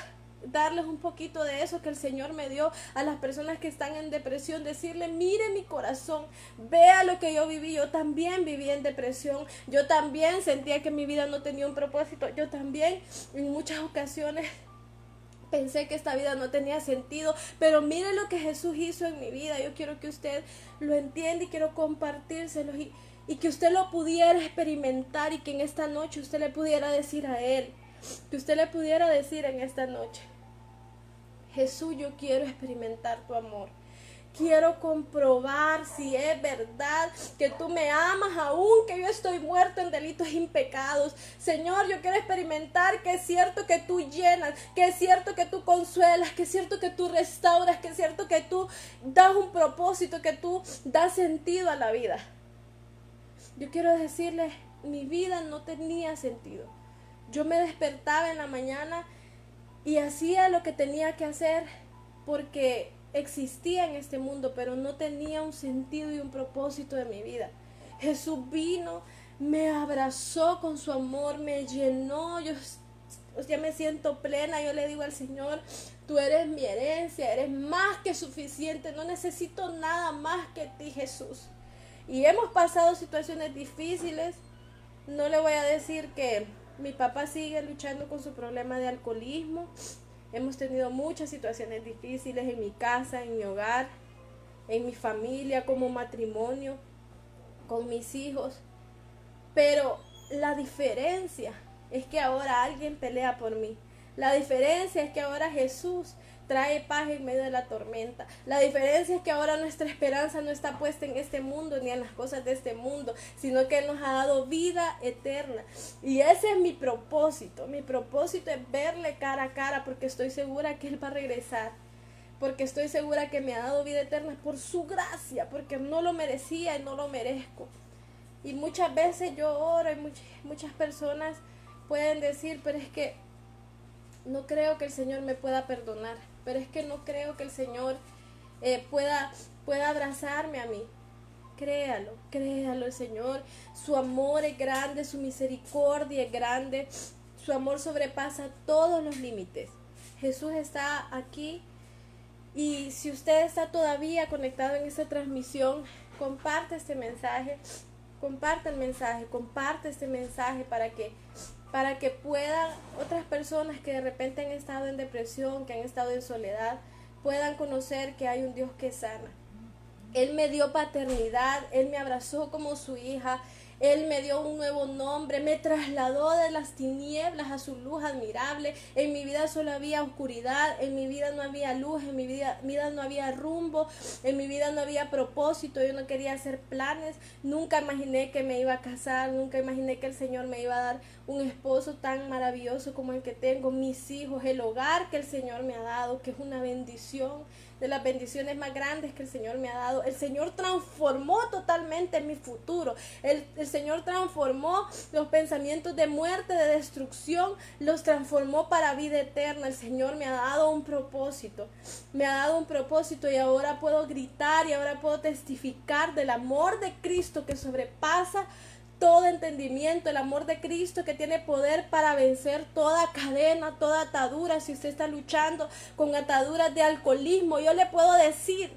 darles un poquito de eso que el Señor me dio a las personas que están en depresión, decirle: mire mi corazón, vea lo que yo viví. Yo también viví en depresión, yo también sentía que mi vida no tenía un propósito, yo también en muchas ocasiones pensé que esta vida no tenía sentido, pero mire lo que Jesús hizo en mi vida. Yo quiero que usted lo entienda y quiero compartírselo y que usted lo pudiera experimentar, y que en esta noche usted le pudiera decir a Él, que usted le pudiera decir en esta noche: Jesús, yo quiero experimentar tu amor. Quiero comprobar si es verdad que tú me amas aún que yo estoy muerto en delitos y pecados. Señor, yo quiero experimentar que es cierto que tú llenas, que es cierto que tú consuelas, que es cierto que tú restauras, que es cierto que tú das un propósito, que tú das sentido a la vida. Yo quiero decirles, mi vida no tenía sentido. Yo me despertaba en la mañana y hacía lo que tenía que hacer porque existía en este mundo, pero no tenía un sentido y un propósito de mi vida. Jesús vino, me abrazó con su amor, me llenó. Yo ya me siento plena. Yo le digo al Señor: tú eres mi herencia, eres más que suficiente, no necesito nada más que ti, Jesús. Y hemos pasado situaciones difíciles. No le voy a decir que mi papá sigue luchando con su problema de alcoholismo. Hemos tenido muchas situaciones difíciles en mi casa, en mi hogar, en mi familia, como matrimonio, con mis hijos. Pero la diferencia es que ahora alguien pelea por mí. La diferencia es que ahora Jesús trae paz en medio de la tormenta. La diferencia es que ahora nuestra esperanza no está puesta en este mundo ni en las cosas de este mundo, sino que Él nos ha dado vida eterna. Y ese es mi propósito. Mi propósito es verle cara a cara, porque estoy segura que Él va a regresar. Porque estoy segura que me ha dado vida eterna por su gracia, porque no lo merecía y no lo merezco. Y muchas veces yo oro y muchas personas pueden decir: pero es que no creo que el Señor me pueda perdonar, pero es que no creo que el Señor pueda abrazarme a mí. Créalo, el Señor, su amor es grande, su misericordia es grande, su amor sobrepasa todos los límites. Jesús está aquí, y si usted está todavía conectado en esta transmisión, comparte este mensaje, comparte el mensaje, comparte este mensaje para que puedan otras personas que de repente han estado en depresión, que han estado en soledad, puedan conocer que hay un Dios que sana. Él me dio paternidad, Él me abrazó como su hija, Él me dio un nuevo nombre, me trasladó de las tinieblas a su luz admirable. En mi vida solo había oscuridad, en mi vida no había luz, en mi vida no había rumbo, en mi vida no había propósito. Yo no quería hacer planes, nunca imaginé que me iba a casar, nunca imaginé que el Señor me iba a dar un esposo tan maravilloso como el que tengo, mis hijos, el hogar que el Señor me ha dado, que es una bendición, de las bendiciones más grandes que el Señor me ha dado. El Señor transformó totalmente mi futuro. El Señor transformó los pensamientos de muerte, de destrucción, los transformó para vida eterna. El Señor me ha dado un propósito. Me ha dado un propósito, y ahora puedo gritar y ahora puedo testificar del amor de Cristo que sobrepasa todo entendimiento, el amor de Cristo que tiene poder para vencer toda cadena, toda atadura. Si usted está luchando con ataduras de alcoholismo, yo le puedo decir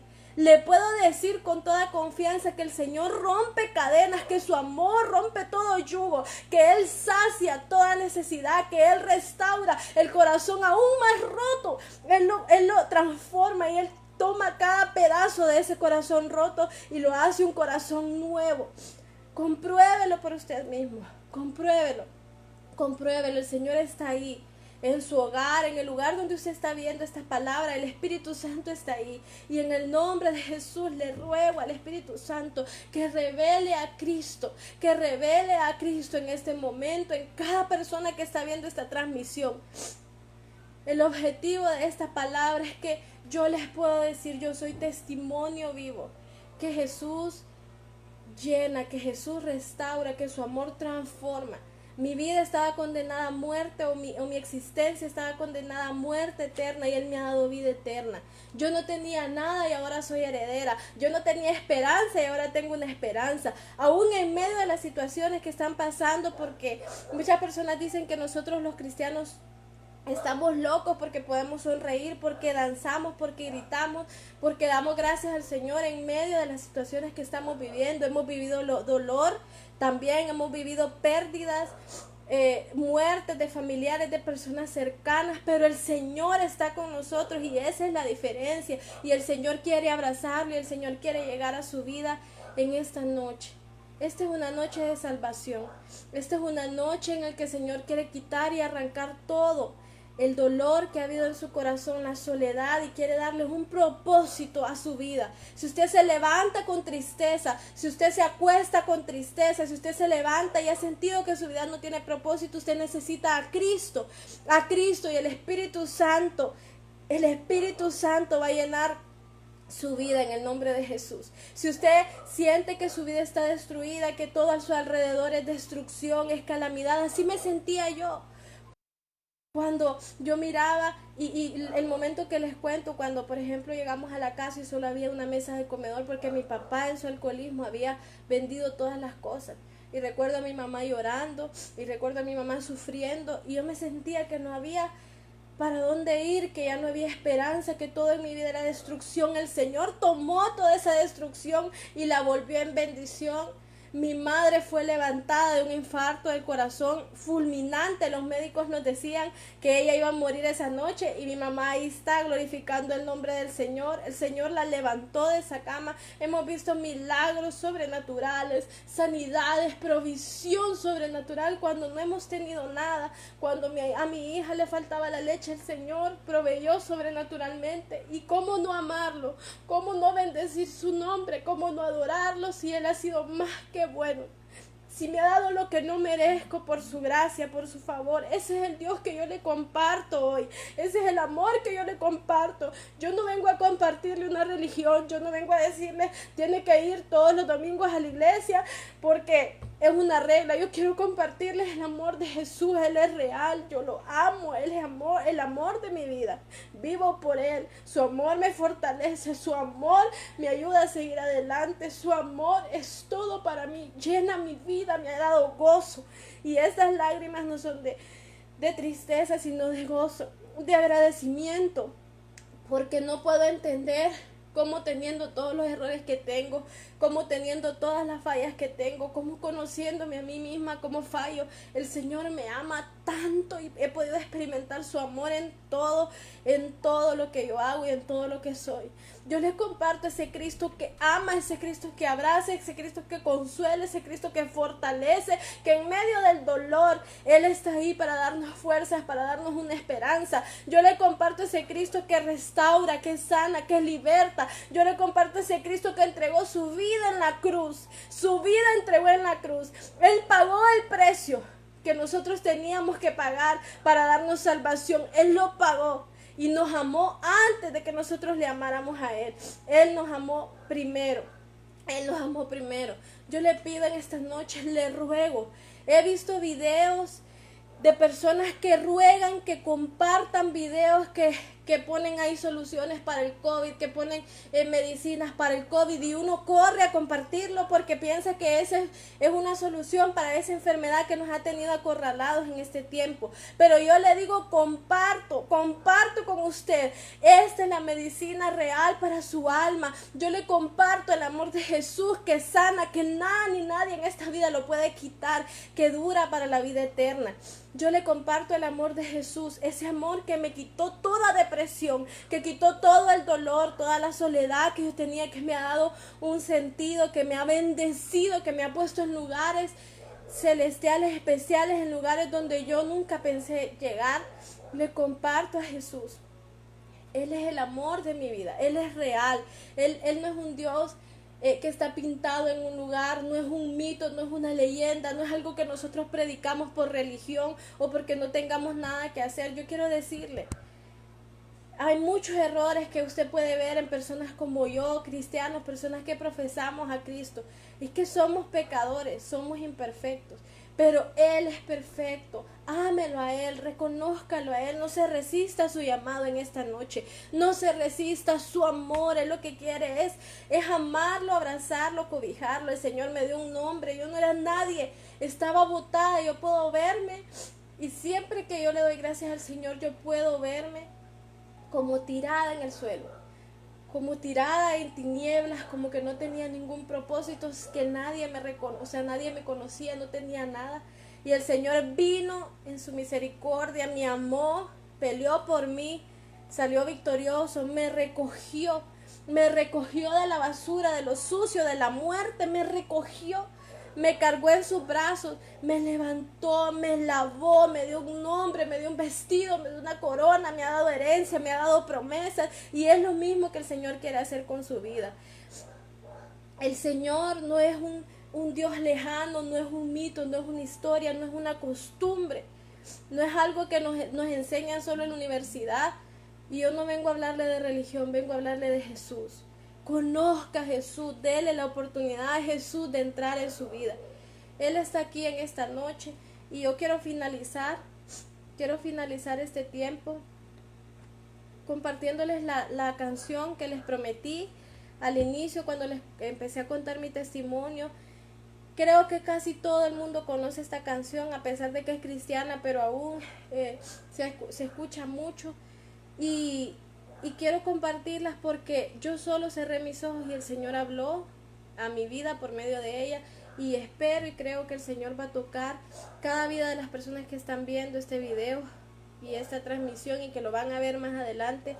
con toda confianza que el Señor rompe cadenas, que su amor rompe todo yugo, que Él sacia toda necesidad, que Él restaura el corazón aún más roto. Él lo transforma, y Él toma cada pedazo de ese corazón roto y lo hace un corazón nuevo. Compruébelo por usted mismo, compruébelo, el Señor está ahí. En su hogar, en el lugar donde usted está viendo esta palabra, el Espíritu Santo está ahí. Y en el nombre de Jesús le ruego al Espíritu Santo que revele a Cristo, en este momento, en cada persona que está viendo esta transmisión. El objetivo de esta palabra es que yo les puedo decir, yo soy testimonio vivo, que Jesús llena, que Jesús restaura, que su amor transforma. Mi vida estaba condenada a muerte o mi existencia estaba condenada a muerte eterna y Él me ha dado vida eterna. Yo no tenía nada y ahora soy heredera. Yo no tenía esperanza y ahora tengo una esperanza. Aún en medio de las situaciones que están pasando, porque muchas personas dicen que nosotros los cristianos estamos locos porque podemos sonreír, porque danzamos, porque gritamos, porque damos gracias al Señor en medio de las situaciones que estamos viviendo. Hemos vivido dolor, también hemos vivido pérdidas, muertes de familiares, de personas cercanas, pero el Señor está con nosotros y esa es la diferencia. Y el Señor quiere abrazarlo y el Señor quiere llegar a su vida en esta noche. Esta es una noche de salvación. Esta es una noche en la que el Señor quiere quitar y arrancar todo el dolor que ha habido en su corazón, la soledad, y quiere darles un propósito a su vida. Si usted se levanta con tristeza, si usted se acuesta con tristeza, si usted se levanta y ha sentido que su vida no tiene propósito, usted necesita a Cristo y el Espíritu Santo va a llenar su vida en el nombre de Jesús. Si usted siente que su vida está destruida, que todo a su alrededor es destrucción, es calamidad, así me sentía yo. Cuando yo miraba y el momento que les cuento, cuando por ejemplo llegamos a la casa y solo había una mesa de comedor porque mi papá en su alcoholismo había vendido todas las cosas. Y recuerdo a mi mamá llorando y recuerdo a mi mamá sufriendo y yo me sentía que no había para dónde ir, que ya no había esperanza, que todo en mi vida era destrucción. El Señor tomó toda esa destrucción y la volvió en bendición. Mi madre fue levantada de un infarto del corazón fulminante. Los médicos nos decían que ella iba a morir esa noche y mi mamá ahí está glorificando el nombre del Señor. El Señor la levantó de esa cama. Hemos visto milagros sobrenaturales, sanidades, provisión sobrenatural cuando no hemos tenido nada. Cuando a mi hija le faltaba la leche, el Señor proveyó sobrenaturalmente. ¿Y cómo no amarlo? ¿Cómo no bendecir su nombre? ¿Cómo no adorarlo si Él ha sido más que bueno? Si me ha dado lo que no merezco por su gracia, por su favor, ese es el Dios que yo le comparto hoy. Ese es el amor que yo le comparto. Yo no vengo a compartirle una religión. Yo no vengo a decirle, tiene que ir todos los domingos a la iglesia porque es una regla. Yo quiero compartirles el amor de Jesús. Él es real. Yo lo amo. Él es amor, el amor de mi vida. Vivo por Él. Su amor me fortalece. Su amor me ayuda a seguir adelante. Su amor es todo para mí. Llena mi vida. Me ha dado gozo. Y estas lágrimas no son de tristeza, sino de gozo, de agradecimiento. Porque no puedo entender cómo teniendo todos los errores que tengo, cómo teniendo todas las fallas que tengo, cómo conociéndome a mí misma, cómo fallo, el Señor me ama tanto y he podido experimentar su amor en todo lo que yo hago y en todo lo que soy. Yo les comparto ese Cristo que ama, ese Cristo que abraza, ese Cristo que consuela, ese Cristo que fortalece, que en medio del dolor Él está ahí para darnos fuerzas, para darnos una esperanza. Yo le comparto ese Cristo que restaura, que sana, que liberta. Yo le comparto ese Cristo que entregó su vida en la cruz. Su vida entregó en la cruz. Él pagó el precio que nosotros teníamos que pagar para darnos salvación. Él lo pagó. Y nos amó antes de que nosotros le amáramos a Él. Él nos amó primero. Él nos amó primero. Yo le pido en estas noches, le ruego. He visto videos de personas que ruegan, que compartan videos que ponen ahí soluciones para el COVID, que ponen medicinas para el COVID y uno corre a compartirlo porque piensa que esa es una solución para esa enfermedad que nos ha tenido acorralados en este tiempo. Pero yo le digo, comparto con usted. Esta es la medicina real para su alma. Yo le comparto el amor de Jesús que sana, que nada ni nadie en esta vida lo puede quitar, que dura para la vida eterna. Yo le comparto el amor de Jesús, ese amor que me quitó toda depresión, depresión, que quitó todo el dolor, toda la soledad que yo tenía, que me ha dado un sentido, que me ha bendecido, que me ha puesto en lugares celestiales, especiales, en lugares donde yo nunca pensé llegar. Le comparto a Jesús. Él es el amor de mi vida, Él es real, Él no es un Dios que está pintado en un lugar, no es un mito, no es una leyenda, no es algo que nosotros predicamos por religión o porque no tengamos nada que hacer. Yo quiero decirle, hay muchos errores que usted puede ver en personas como yo, cristianos, personas que profesamos a Cristo. Es que somos pecadores, somos imperfectos, pero Él es perfecto. Ámelo a Él, reconózcalo a Él, no se resista a su llamado en esta noche, no se resista a su amor. Él lo que quiere es amarlo, abrazarlo, cobijarlo. El Señor me dio un nombre, yo no era nadie, estaba botada, yo puedo verme, y siempre que yo le doy gracias al Señor, yo puedo verme como tirada en el suelo, como tirada en tinieblas, como que no tenía ningún propósito, que nadie me reconoce, o sea, nadie me conocía, no tenía nada. Y el Señor vino en su misericordia, me amó, peleó por mí, salió victorioso, me recogió de la basura, de lo sucio, de la muerte, me recogió. Me cargó en sus brazos, me levantó, me lavó, me dio un nombre, me dio un vestido, me dio una corona, me ha dado herencia, me ha dado promesas, y es lo mismo que el Señor quiere hacer con su vida. El Señor no es un Dios lejano, no es un mito, no es una historia, no es una costumbre, no es algo que nos enseñan solo en la universidad. Y yo no vengo a hablarle de religión, vengo a hablarle de Jesús. Conozca a Jesús, dele la oportunidad a Jesús de entrar en su vida. Él está aquí en esta noche y yo quiero finalizar este tiempo compartiéndoles la canción que les prometí al inicio cuando les empecé a contar mi testimonio. Creo que casi todo el mundo conoce esta canción, a pesar de que es cristiana, pero aún se escucha mucho. Y quiero compartirlas porque yo solo cerré mis ojos y el Señor habló a mi vida por medio de ella, y espero y creo que el Señor va a tocar cada vida de las personas que están viendo este video y esta transmisión y que lo van a ver más adelante.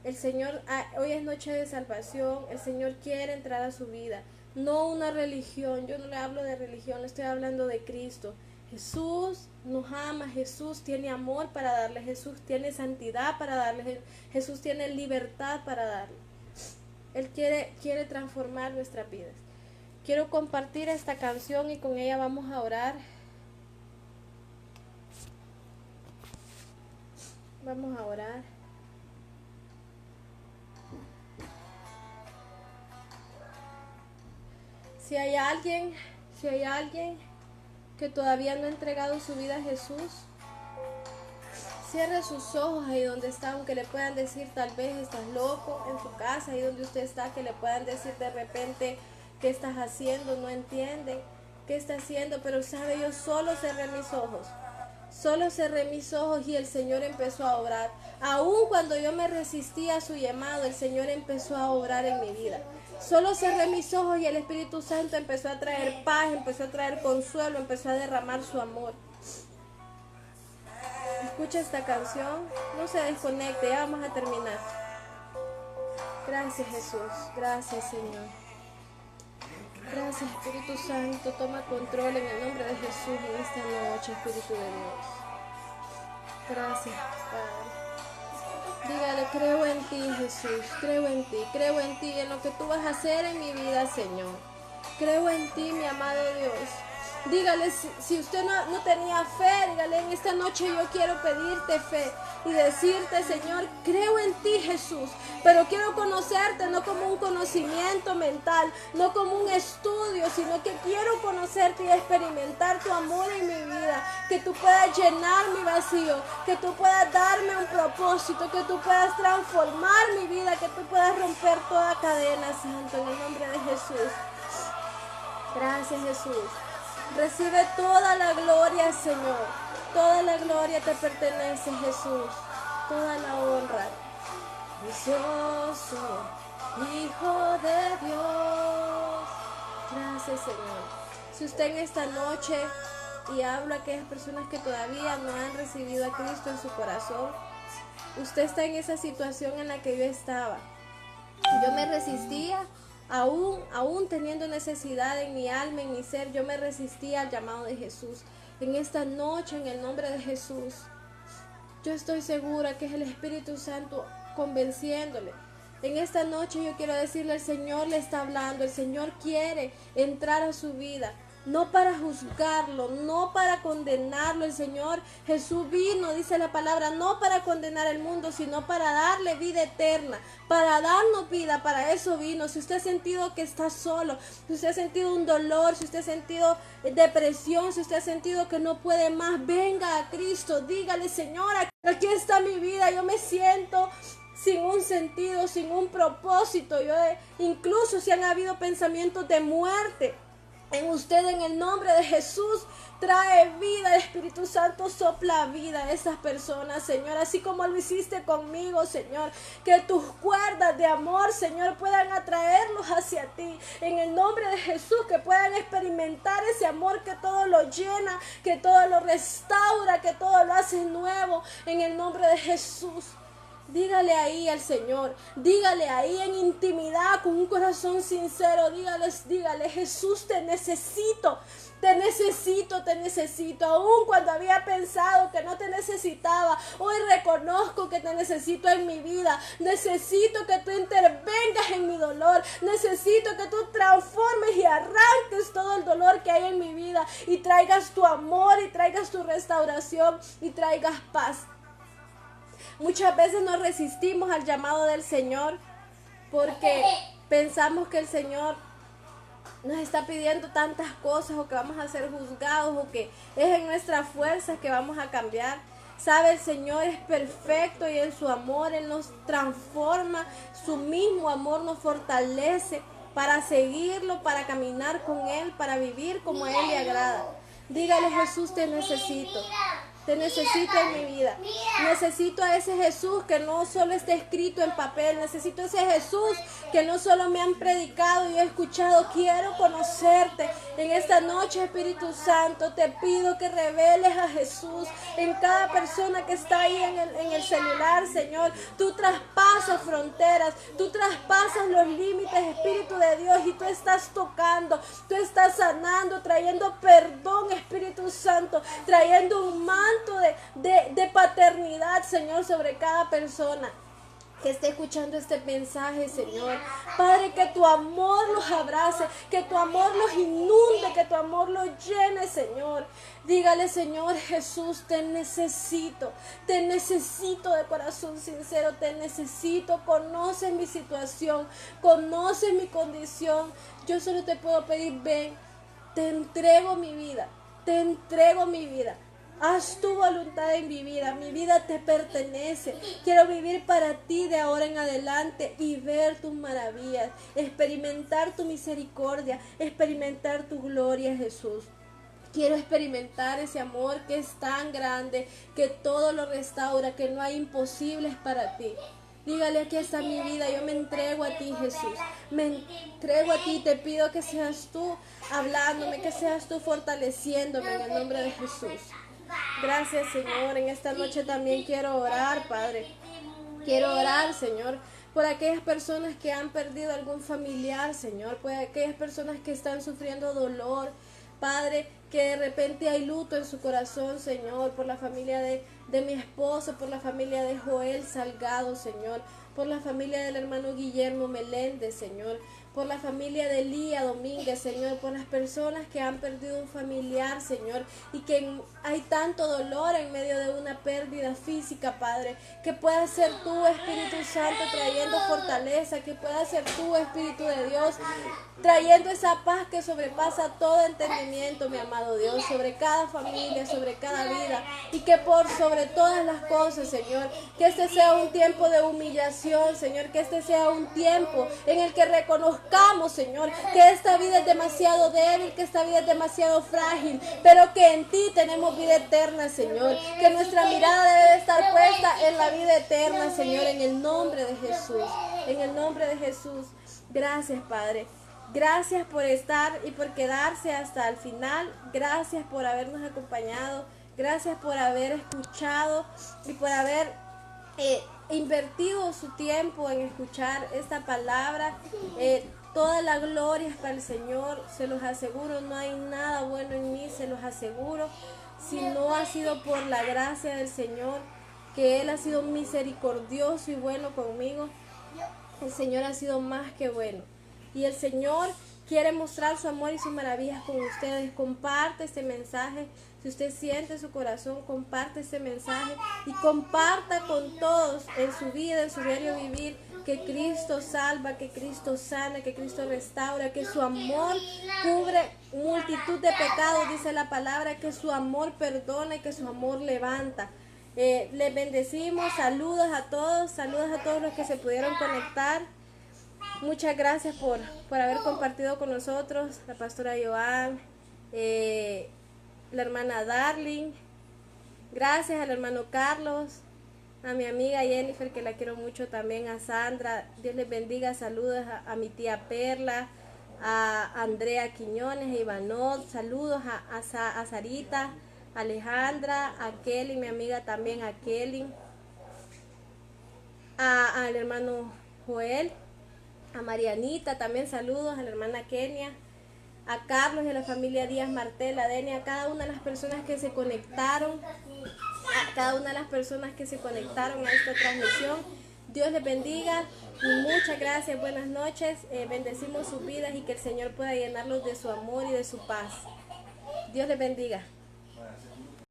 El Señor, hoy es noche de salvación, el Señor quiere entrar a su vida, no una religión. Yo no le hablo de religión, le estoy hablando de Cristo. Jesús nos ama, Jesús tiene amor para darle, Jesús tiene santidad para darle, Jesús tiene libertad para darle. Él quiere transformar nuestras vidas. Quiero compartir esta canción y con ella vamos a orar. Vamos a orar. Si hay alguien que todavía no ha entregado su vida a Jesús, cierre sus ojos ahí donde está, aunque le puedan decir tal vez estás loco en su casa, ahí donde usted está, que le puedan decir de repente qué estás haciendo, no entiende qué está haciendo, pero sabe, yo solo cerré mis ojos y el Señor empezó a obrar. Aún cuando yo me resistía a su llamado, el Señor empezó a obrar en mi vida. Solo cerré mis ojos y el Espíritu Santo empezó a traer paz, empezó a traer consuelo, empezó a derramar su amor. Escucha esta canción, no se desconecte, ya vamos a terminar. Gracias Jesús, gracias Señor. Gracias Espíritu Santo, toma control en el nombre de Jesús en esta noche, Espíritu de Dios. Gracias Padre. Dígale, creo en ti Jesús, creo en ti, en lo que tú vas a hacer en mi vida, Señor. Creo en ti, mi amado Dios. Dígale, si usted no tenía fe, dígale, en esta noche yo quiero pedirte fe y decirte, Señor, creo en ti Jesús, pero quiero conocerte no como un conocimiento mental, no como un estudio, sino que quiero conocerte y experimentar tu amor en mi vida, que tú puedas llenar mi vacío, que tú puedas darme un propósito, que tú puedas transformar mi vida, que tú puedas romper toda cadena, Santo, en el nombre de Jesús. Gracias Jesús. Recibe toda la gloria, Señor. Toda la gloria te pertenece, Jesús. Toda la honra. Precioso Hijo de Dios. Gracias, Señor. Si usted en esta noche, y hablo a aquellas personas que todavía no han recibido a Cristo en su corazón, usted está en esa situación en la que yo estaba. Yo me resistía, aún teniendo necesidad en mi alma, en mi ser, yo me resistía al llamado de Jesús. En esta noche, en el nombre de Jesús, yo estoy segura que es el Espíritu Santo convenciéndole. En esta noche yo quiero decirle, el Señor le está hablando, el Señor quiere entrar a su vida. No para juzgarlo, no para condenarlo. El Señor Jesús vino, dice la palabra, no para condenar al mundo, sino para darle vida eterna, para darnos vida. Para eso vino. Si usted ha sentido que está solo, si usted ha sentido un dolor, si usted ha sentido depresión, si usted ha sentido que no puede más, venga a Cristo, dígale, Señor, aquí está mi vida, yo me siento sin un sentido, sin un propósito. Incluso si han habido pensamientos de muerte en usted, en el nombre de Jesús, trae vida. El Espíritu Santo sopla vida a esas personas, Señor, así como lo hiciste conmigo, Señor. Que tus cuerdas de amor, Señor, puedan atraerlos hacia ti, en el nombre de Jesús, que puedan experimentar ese amor que todo lo llena, que todo lo restaura, que todo lo hace nuevo, en el nombre de Jesús. Dígale ahí al Señor, dígale ahí en intimidad, con un corazón sincero, dígale, Jesús, te necesito, aún cuando había pensado que no te necesitaba, hoy reconozco que te necesito en mi vida, necesito que tú intervengas en mi dolor, necesito que tú transformes y arranques todo el dolor que hay en mi vida y traigas tu amor y traigas tu restauración y traigas paz. Muchas veces nos resistimos al llamado del Señor porque pensamos que el Señor nos está pidiendo tantas cosas, o que vamos a ser juzgados, o que es en nuestras fuerzas que vamos a cambiar. Sabe, el Señor es perfecto y en su amor Él nos transforma, su mismo amor nos fortalece para seguirlo, para caminar con Él, para vivir como a Él le agrada. Dígale, Jesús, te necesito. Te necesito en mi vida. Necesito a ese Jesús que no solo está escrito en papel. Necesito a ese Jesús que no solo me han predicado y he escuchado. Quiero conocerte. En esta noche, Espíritu Santo, te pido que reveles a Jesús en cada persona que está ahí en el celular, Señor. Tú traspasas fronteras. Tú traspasas los límites, Espíritu de Dios. Y tú estás tocando. Tú estás sanando, trayendo perdón, Espíritu Santo. Trayendo un manto de paternidad, Señor, sobre cada persona que esté escuchando este mensaje, Señor. Padre, que tu amor los abrace, que tu amor los inunde, que tu amor los llene, Señor. Dígale, Señor Jesús, te necesito de corazón sincero, te necesito. Conoces mi situación, conoces mi condición. Yo solo te puedo pedir, ven, te entrego mi vida, te entrego mi vida. Haz tu voluntad en mi vida te pertenece. Quiero vivir para ti de ahora en adelante y ver tus maravillas, experimentar tu misericordia, experimentar tu gloria, Jesús. Quiero experimentar ese amor que es tan grande, que todo lo restaura, que no hay imposibles para ti. Dígale, aquí está mi vida, yo me entrego a ti, Jesús. Me entrego a ti, te pido que seas tú hablándome, que seas tú fortaleciéndome en el nombre de Jesús. Gracias, Señor. En esta noche también quiero orar, Padre. Quiero orar, Señor, por aquellas personas que han perdido algún familiar, Señor, por aquellas personas que están sufriendo dolor, Padre, que de repente hay luto en su corazón, Señor, por la familia de mi esposo, por la familia de Joel Salgado, Señor, por la familia del hermano Guillermo Meléndez, Señor, por la familia de Lía Domínguez, Señor, por las personas que han perdido un familiar, Señor, y que hay tanto dolor en medio de una pérdida física, Padre, que pueda ser tú, Espíritu Santo, trayendo fortaleza, que pueda ser tú, Espíritu de Dios, trayendo esa paz que sobrepasa todo entendimiento, mi amado Dios, sobre cada familia, sobre cada vida, y que por sobre todas las cosas, Señor, que este sea un tiempo de humillación, Señor, que este sea un tiempo en el que reconozcamos, Señor, que esta vida es demasiado débil, que esta vida es demasiado frágil, pero que en ti tenemos vida eterna, Señor, que nuestra mirada debe estar puesta en la vida eterna, Señor, en el nombre de Jesús, en el nombre de Jesús. Gracias, Padre. Gracias por estar y por quedarse hasta el final. Gracias por habernos acompañado. Gracias por haber escuchado y por haber invertido su tiempo en escuchar esta palabra. Toda la gloria es para el Señor, se los aseguro, no hay nada bueno en mí, se los aseguro, si no ha sido por la gracia del Señor, que Él ha sido misericordioso y bueno conmigo. El Señor ha sido más que bueno. Y el Señor quiere mostrar su amor y sus maravillas con ustedes. Comparte este mensaje. Si usted siente su corazón, comparte este mensaje y comparta con todos en su vida, en su diario vivir, que Cristo salva, que Cristo sana, que Cristo restaura, que su amor cubre multitud de pecados, dice la palabra, que su amor perdona y que su amor levanta. Les bendecimos, saludos a todos los que se pudieron conectar. Muchas gracias por haber compartido con nosotros, la pastora Joan, la hermana Darling, gracias al hermano Carlos, a mi amiga Jennifer, que la quiero mucho también, a Sandra, Dios les bendiga, saludos a mi tía Perla, a Andrea Quiñones, a Ivanot, saludos a Sarita, Alejandra, a Kelly, mi amiga también, a Kelly, al hermano Joel, a Marianita, también saludos, a la hermana Kenia, a Carlos y a la familia Díaz Martel, a Denia, a cada una de las personas que se conectaron, a esta transmisión. Dios les bendiga y muchas gracias, buenas noches, bendecimos sus vidas y que el Señor pueda llenarlos de su amor y de su paz. Dios les bendiga.